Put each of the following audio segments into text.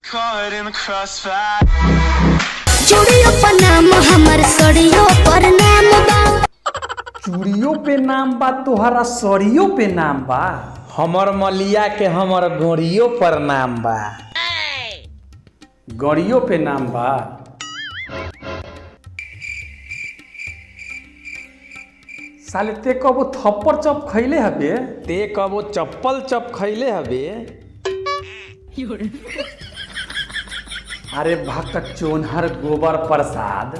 चूड़ियों पर नाम हमर सड़ियों पर नाम बा। चूड़ियों पे नाम बा तोहरा सड़ियों पे नाम बा। हमर मलिया के हमर गोड़ियों पर नाम बा। गड़ियों पे नाम बा। साले ते कबो थप्पड़ चप खैले हबे? ते कबो चप्पल चप खैले हबे? अरे भक्त चोनहर गोबर प्रसाद।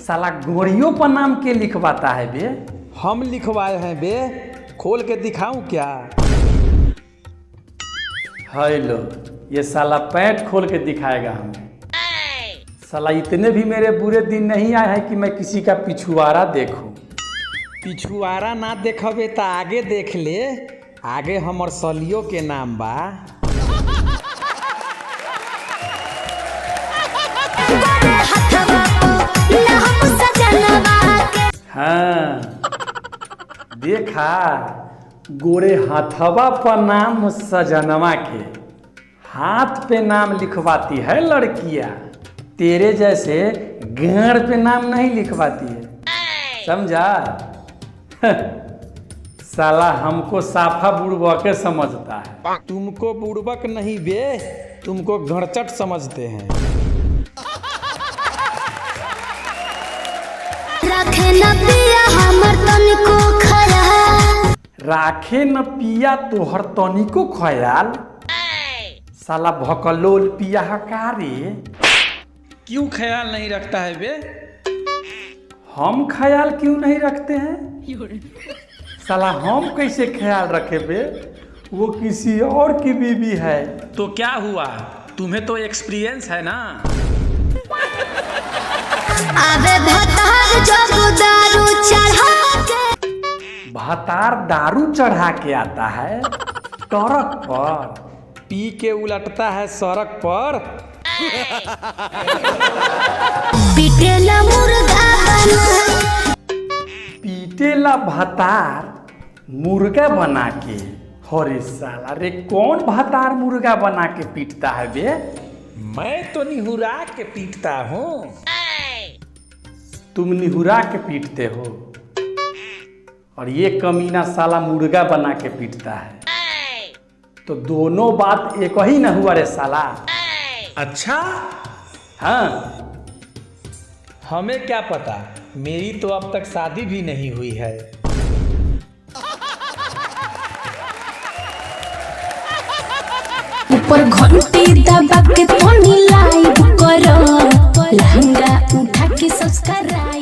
साला गोड़ियों पर नाम के लिखवाता है बे? हम लिखवाए हैं बे, खोल के दिखाऊं क्या? हेलो, ये साला पैंट खोल के दिखाएगा हमें। साला इतने भी मेरे बुरे दिन नहीं आए हैं कि मैं किसी का पिछुआरा देखूं। पिछुआरा ना देखबे तो आगे देख ले, आगे हमर सलियों के नाम बा। हाँ देखा, गोरे हाथवा पर नाम सजनवा के, हाथ पे नाम लिखवाती है लड़कियां। तेरे जैसे गाड़ पे नाम नहीं लिखवाती है, समझा? साला हमको साफा बुड़बक समझता है। तुमको बुड़बक नहीं बे, तुमको घड़चट समझते हैं। राखे न पिया हमर तनिको ख्याल। राखे न पिया तोहर तनिको ख्याल। साला भकलोल पिया हकारे। क्यों ख्याल नहीं रखता है बे? हम ख्याल क्यों नहीं रखते हैं? साला हम कैसे ख्याल रखे बे? वो किसी और की बीवी है। तो क्या हुआ, तुम्हें तो एक्सपीरियंस है ना। आवे भतार जब दारू चढ़ा के। भतार दारू चढ़ा के आता है ट्रक पर, पी के उलटता है सड़क पर। पीटेला मुर्गा बना। पीटेला भतार मुर्गा बना के। अरे साला रे, कौन भतार मुर्गा बना के पीटता है बे? मैं तो निहुरा के पीटता हूँ। तुम निहुरा के पीटते हो और ये कमीना साला मुर्गा बना के पीटता है। तो दोनों बात एक ही न हुआ रे साला। अच्छा, हाँ, हमें क्या पता, मेरी तो अब तक शादी भी नहीं हुई है। ऊपर घंटी दबा के लाइव करो, लहंगा उठा के सब्सक्राइब।